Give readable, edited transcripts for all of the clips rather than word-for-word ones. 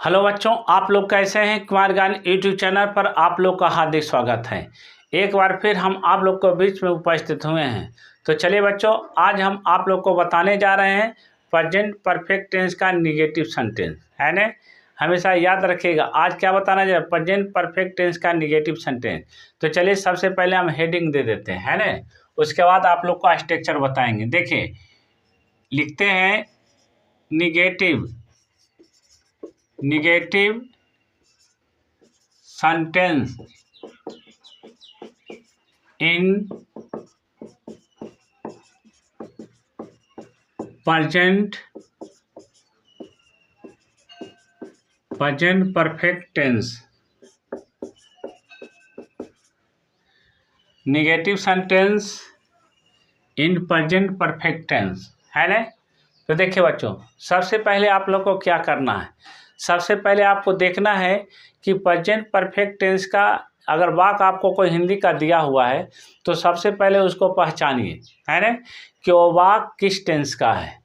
Hello बच्चों, आप लोग कैसे हैं। कुमार ज्ञान यूट्यूब चैनल पर आप लोग का हार्दिक स्वागत है। एक बार फिर हम आप लोग को बीच में उपस्थित हुए हैं। तो चलिए बच्चों, आज हम आप लोग को बताने जा रहे हैं प्रेजेंट परफेक्ट टेंस का निगेटिव सेंटेंस है ना। हमेशा याद रखिएगा, आज क्या बताना चाहिए, प्रेजेंट परफेक्ट टेंस का निगेटिव सेंटेंस। तो चलिए सबसे पहले हम हेडिंग दे देते हैं, है ना। उसके बाद आप लोग को स्ट्रक्चर बताएंगे। देखिए, लिखते हैं negative sentence in present perfect tense. Negative sentence in present perfect tense है ना। तो देखिए बच्चों, सबसे पहले आप लोग को क्या करना है, सबसे पहले आपको देखना है कि प्रेजेंट परफेक्ट टेंस का अगर वाक्य आपको कोई हिंदी का दिया हुआ है तो सबसे पहले उसको पहचानिए, है ना, कि वो वाक्य किस टेंस का है।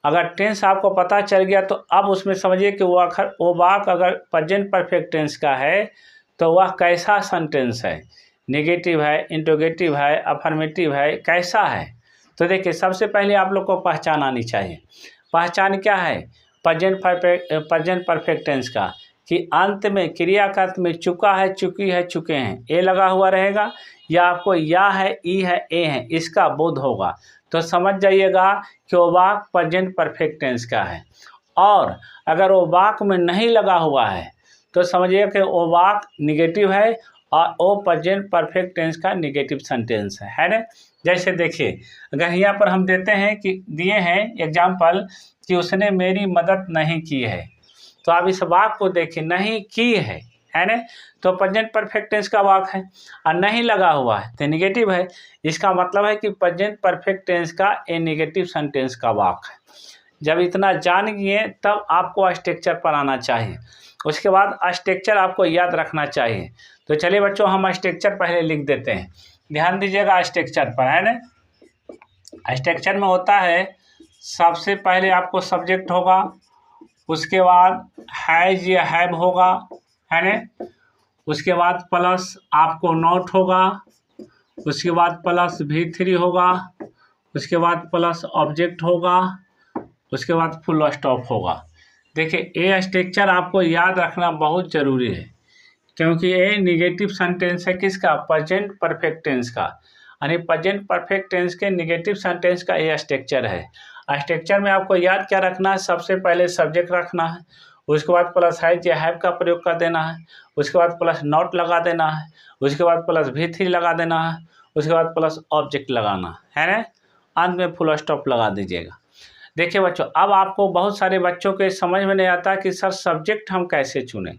अगर टेंस आपको पता चल गया तो अब उसमें समझिए कि वो वाक्य अगर प्रेजेंट परफेक्ट टेंस का है तो वह कैसा सेंटेंस है, नेगेटिव है, इंट्रोगेटिव है, अफर्मेटिव है, कैसा है। तो देखिए, सबसे पहले आप लोग को पहचान आनी चाहिए। पहचान क्या है प्रेजेंट परफेक्ट टेंस का, कि अंत में क्रिया का अंत में चुका है, चुकी है, चुके हैं ए लगा हुआ रहेगा, या आपको या है, ई है, ए है, इसका बोध होगा तो समझ जाइएगा कि वो वाक्य प्रेजेंट परफेक्ट टेंस का है। और अगर वो वाक्य में नहीं लगा हुआ है तो समझिए कि वो वाक्य निगेटिव है और वो प्रेजेंट परफेक्ट टेंस का निगेटिव सेंटेंस है ना। जैसे देखिए, अगर यहाँ पर हम देते हैं कि दिए हैं एग्जाम्पल कि उसने मेरी मदद नहीं की है, तो आप इस वाक्य को देखिए, नहीं की है ना, तो प्रेजेंट परफेक्ट टेंस का वाक्य है। और नहीं लगा हुआ है तो निगेटिव है। इसका मतलब है कि प्रेजेंट परफेक्ट टेंस का ए निगेटिव सेंटेंस का वाक्य है। जब इतना जान गए तब आपको स्ट्रक्चर पर आना चाहिए। उसके बाद स्ट्रक्चर आपको याद रखना चाहिए। तो चलिए बच्चों, हम स्ट्रक्चर पहले लिख देते हैं। ध्यान दीजिएगा स्ट्रक्चर पर, है ना। स्ट्रक्चर में होता है, सबसे पहले आपको सब्जेक्ट होगा, उसके बाद हैज या हैव होगा, है ना। उसके बाद प्लस आपको नॉट होगा, उसके बाद प्लस V3 होगा, उसके बाद प्लस ऑब्जेक्ट होगा, उसके बाद फुल स्टॉप होगा। देखिए, ये स्ट्रक्चर आपको याद रखना बहुत ज़रूरी है, क्योंकि ये निगेटिव सेंटेंस है किसका, प्रेजेंट परफेक्ट टेंस का। यानी प्रेजेंट परफेक्ट टेंस के निगेटिव सेंटेंस का ये स्ट्रक्चर है। स्ट्रक्चर में आपको याद क्या रखना है, सबसे पहले सब्जेक्ट रखना है, उसके बाद प्लस हैज या हैव का प्रयोग कर देना है, उसके बाद प्लस नॉट लगा देना है, उसके बाद प्लस V3 लगा देना है, उसके बाद प्लस ऑब्जेक्ट लगाना है ना, अंत में फुल स्टॉप लगा दीजिएगा। देखिए बच्चों, अब आपको बहुत सारे बच्चों के समझ में नहीं आता कि सर सब्जेक्ट हम कैसे चुनें।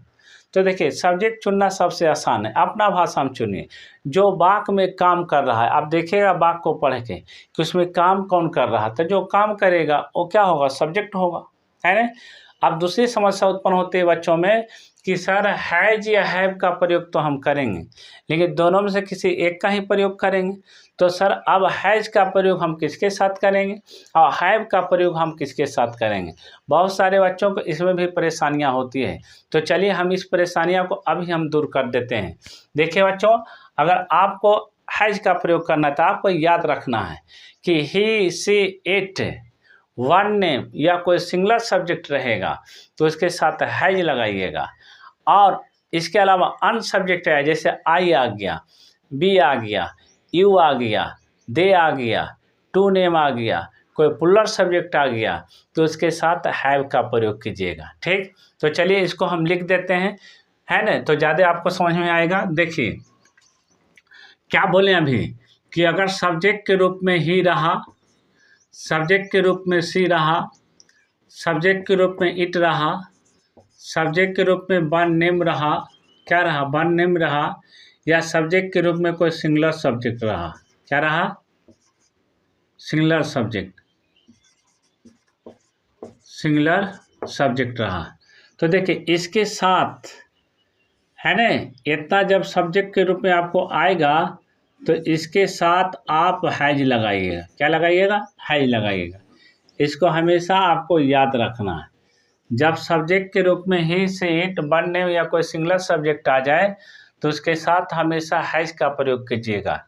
तो देखिए, सब्जेक्ट चुनना सबसे आसान है, अपना भाषा में चुनिए जो वाक्य में काम कर रहा है। आप देखिएगा वाक्य को पढ़ के कि उसमें काम कौन कर रहा है, तो जो काम करेगा वो क्या होगा, सब्जेक्ट होगा, है ना। अब दूसरी समस्या उत्पन्न होती है बच्चों में कि सर हैज या हैव का प्रयोग तो हम करेंगे, लेकिन दोनों में से किसी एक का ही प्रयोग करेंगे। तो सर अब हैज का प्रयोग हम किसके साथ करेंगे और हैव का प्रयोग हम किसके साथ करेंगे। बहुत सारे बच्चों को इसमें भी परेशानियां होती है। तो चलिए हम इस परेशानियों को अभी हम दूर कर देते हैं। देखिए बच्चों, अगर आपको हैज का प्रयोग करना है तो आपको याद रखना है कि ही, सी, इट, वन नेम या कोई सिंगुलर सब्जेक्ट रहेगा तो उसके साथ हैज लगाइएगा। और इसके अलावा अन्य सब्जेक्ट है, जैसे आई आ गया, बी आ गया, यू आ गया, दे आ गया, टू नेम आ गया, कोई पुलर सब्जेक्ट आ गया, तो उसके साथ हैव का प्रयोग कीजिएगा। ठीक, तो चलिए इसको हम लिख देते हैं, है ना, तो ज़्यादा आपको समझ में आएगा। देखिए क्या बोले अभी, कि अगर सब्जेक्ट के रूप में ही रहा, सब्जेक्ट के रूप में सी रहा, सब्जेक्ट के रूप में इट रहा, सब्जेक्ट के रूप में वन नेम रहा, क्या रहा, वन नेम रहा, या सब्जेक्ट के रूप में कोई सिंगुलर सब्जेक्ट रहा, क्या रहा, सिंगुलर सब्जेक्ट रहा। तो देखिए इसके साथ, है ना, इतना जब सब्जेक्ट के रूप में आपको आएगा तो इसके साथ आप हैज लगाइएगा, क्या लगाइएगा, हैज लगाइएगा। इसको हमेशा आपको याद रखना है। जब सब्जेक्ट के रूप में ही से इट, वन नेम या कोई सिंगुलर सब्जेक्ट आ जाए तो उसके साथ हमेशा हैज का प्रयोग कीजिएगा।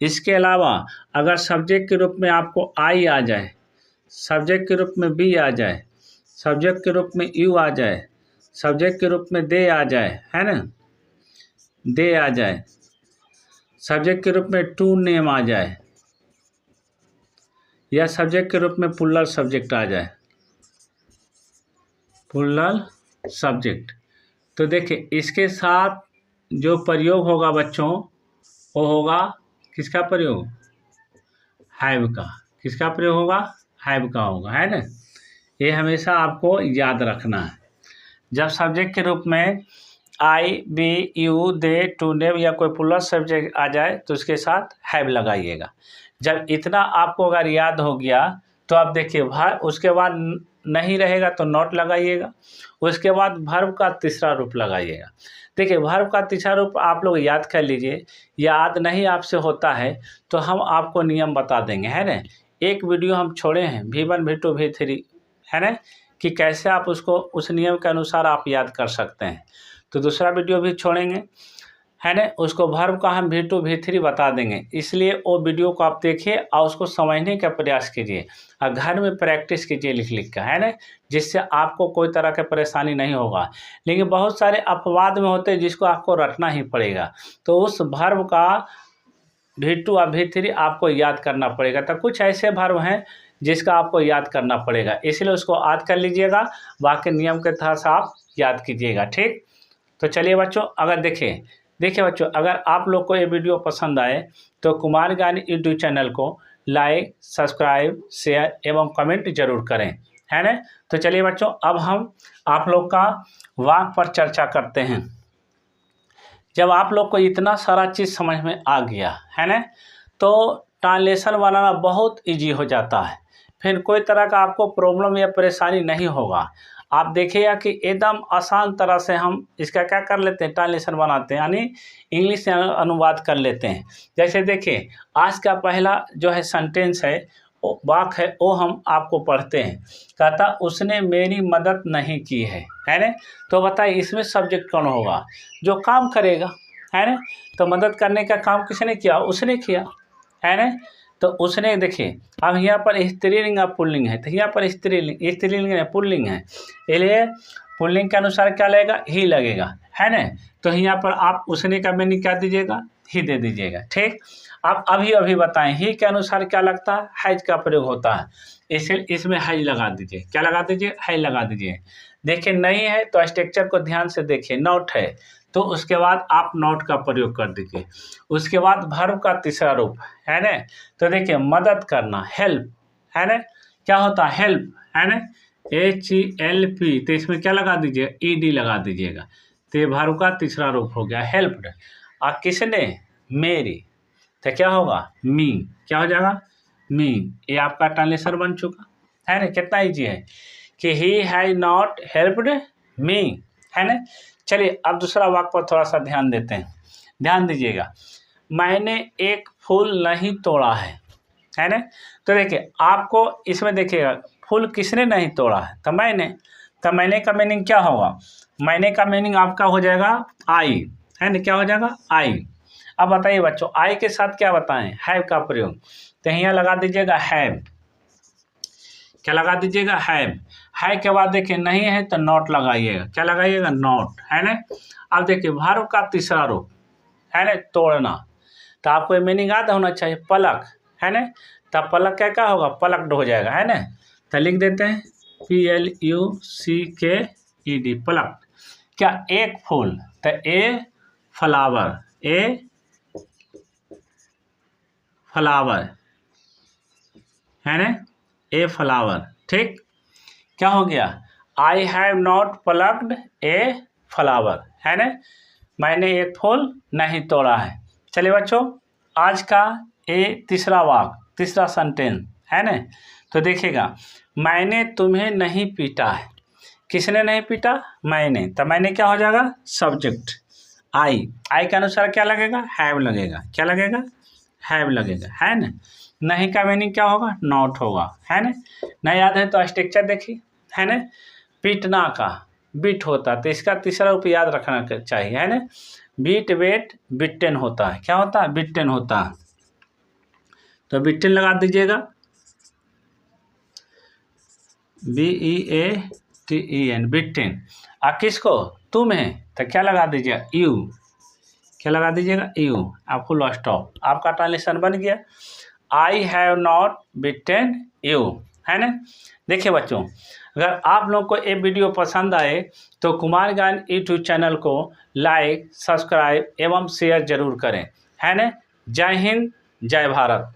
इसके अलावा अगर सब्जेक्ट के रूप में आपको आई आ जाए, सब्जेक्ट के रूप में बी आ जाए, सब्जेक्ट के रूप में यू आ जाए, सब्जेक्ट के रूप में दे आ जाए, है ना, दे आ जाए, सब्जेक्ट के रूप में टू नेम आ जाए, या सब्जेक्ट के रूप में प्लूरल सब्जेक्ट आ जाए, प्लूरल सब्जेक्ट, तो देखिए इसके साथ जो प्रयोग होगा बच्चों वो होगा किसका प्रयोग, हैव का। किसका प्रयोग होगा, हैव का होगा, है ना। ये हमेशा आपको याद रखना है। जब सब्जेक्ट के रूप में I, we, you, they, to name या कोई प्लूरल सब्जेक्ट आ जाए तो उसके साथ हैव लगाइएगा। जब इतना आपको अगर याद हो गया तो आप देखिए उसके बाद नहीं रहेगा तो नॉट लगाइएगा। उसके बाद वर्ब का तीसरा रूप लगाइएगा। देखिए वर्ब का तीसरा रूप आप लोग याद कर लीजिए। याद नहीं आपसे होता है तो हम आपको नियम बता देंगे, है ना। एक वीडियो हम छोड़े हैं V1, V2, V3, है ना, कि कैसे आप उसको उस नियम के अनुसार आप याद कर सकते हैं। तो दूसरा वीडियो भी छोड़ेंगे, है ना, उसको वर्ब का हम V2, V3 बता देंगे। इसलिए वो वीडियो को आप देखिए और उसको समझने का प्रयास कीजिए और घर में प्रैक्टिस कीजिए लिख लिख कर, है ना, जिससे आपको कोई तरह की परेशानी नहीं होगा। लेकिन बहुत सारे अपवाद में होते हैं जिसको आपको रटना ही पड़ेगा, तो उस वर्ब का V2 और V3 आपको याद करना पड़ेगा। तो कुछ ऐसे वर्ब हैं जिसका आपको याद करना पड़ेगा, इसलिए उसको याद कर लीजिएगा, बाकी नियम के तहत से आप याद कीजिएगा, ठीक। तो चलिए बच्चों, अगर देखिए बच्चों, अगर आप लोग को ये वीडियो पसंद आए तो कुमार ज्ञान यूट्यूब चैनल को लाइक, सब्सक्राइब, शेयर एवं कमेंट जरूर करें, है ना। तो चलिए बच्चों, अब हम आप लोग का वाक्य पर चर्चा करते हैं। जब आप लोग को इतना सारा चीज़ समझ में आ गया, है ना, तो ट्रांसलेशन बनाना बहुत इजी हो जाता है। फिर कोई तरह का आपको प्रॉब्लम या परेशानी नहीं होगा। आप देखिएगा कि एकदम आसान तरह से हम इसका क्या कर लेते हैं, ट्रांसलेशन बनाते हैं, यानी इंग्लिश में अनुवाद कर लेते हैं। जैसे देखिए आज का पहला जो है सेंटेंस है, वो वाक्य है, वो हम आपको पढ़ते हैं। कहता उसने मेरी मदद नहीं की है ना। तो बताइए इसमें सब्जेक्ट कौन होगा, जो काम करेगा, है ना। तो मदद करने का काम किसने किया, उसने किया, है ना। तो उसने, देखिए अब यहाँ पर स्त्रीलिंग और पुल्लिंग है, तो यहाँ पर स्त्रीलिंग है, पुल्लिंग है, इसलिए पुल्लिंग के अनुसार क्या लगेगा, ही लगेगा, है ना। तो यहाँ पर आप उसने का मीनिंग क्या दीजिएगा, ही दे दीजिएगा, ठीक। आप अभी बताएं ही के अनुसार क्या लगता है, हैज का प्रयोग होता है, इसलिए इसमें हैज लगा दीजिए। क्या लगा दीजिए, हैज लगा दीजिए। देखिए नहीं है तो स्ट्रक्चर को ध्यान से देखिए, नॉट है तो उसके बाद आप नॉट का प्रयोग कर दीजिए। उसके बाद वर्ब का तीसरा रूप, है ना। तो देखिए मदद करना, हेल्प, है ना, क्या होता है, हेल्प, है ना, HELP, तो इसमें क्या लगा दीजिए, ED लगा दीजिएगा। तो ये वर्ब का तीसरा रूप हो गया, हेल्प्ड। और किसने, मेरी, तो क्या होगा, मी, क्या हो जाएगा, मी। ये आपका ट्रांसलेशन बन चुका है ना। कितना ईजी है कि he has not helped me, है ना। चलिए अब दूसरा वाक्य पर थोड़ा सा ध्यान देते हैं। ध्यान दीजिएगा, मैंने एक फूल नहीं तोड़ा है ना। तो देखिए आपको इसमें देखिएगा फूल किसने नहीं तोड़ा है, तो मैंने। तो मैंने का मीनिंग क्या होगा, मैंने का मीनिंग आपका हो जाएगा आई, है ना, क्या हो जाएगा, आई। अब बताइए बच्चों आई के साथ क्या बताएं, हैव का प्रयोग। तो यहाँ लगा दीजिएगा हैव, क्या लगा दीजिएगा, हैव। है के बाद देखिए नहीं है तो नॉट लगाइएगा, क्या लगाइएगा, नॉट, है ना। अब देखिए वर्ब का तीसरा रूप, है ना, तोड़ना। तो आपको ये मीनिंग याद होना चाहिए, पलक, है ना। तब पलक क्या होगा, पलक्ड हो जाएगा, है ना। तो लिख देते हैं PLUCKED, पलक। क्या, एक फूल, तो ए फ्लावर, ए फ्लावर, है ना, ए फ्लावर, ठीक। क्या हो गया, I have not plucked a flower, है ना, मैंने एक फूल नहीं तोड़ा है। चलिए बच्चों आज का ये तीसरा वाक्य, तीसरा सेंटेंस, है ना। तो देखिएगा, मैंने तुम्हें नहीं पीटा है, किसने नहीं पीटा, मैंने। तो मैंने क्या हो जाएगा, सब्जेक्ट, आई के अनुसार क्या लगेगा, हैव लगेगा, क्या लगेगा, हैव लगेगा, है ना। नहीं का मीनिंग क्या होगा, नॉट होगा, है ना। नहीं याद है तो स्ट्रक्चर देखिए, है ना। पीटना का बिट होता है, तो इसका तीसरा रूप याद रखना चाहिए, है ना। बीट वेट बिटेन होता है, क्या होता है, बिटेन होता है। तो बिटेन लगा दीजिएगा, BEATEN, बिटेन। किसको, तुम है, तो क्या लगा दीजिएगा, यू, क्या लगा दीजिएगा, यू। आप फुल स्टॉप, आपका ट्रांसलेशन बन गया। I have not bitten you, है ना। देखिए बच्चों, अगर आप लोग को ये वीडियो पसंद आए तो कुमार ज्ञान यूट्यूब चैनल को लाइक, सब्सक्राइब एवं शेयर जरूर करें, है ना। जय हिंद, जय भारत।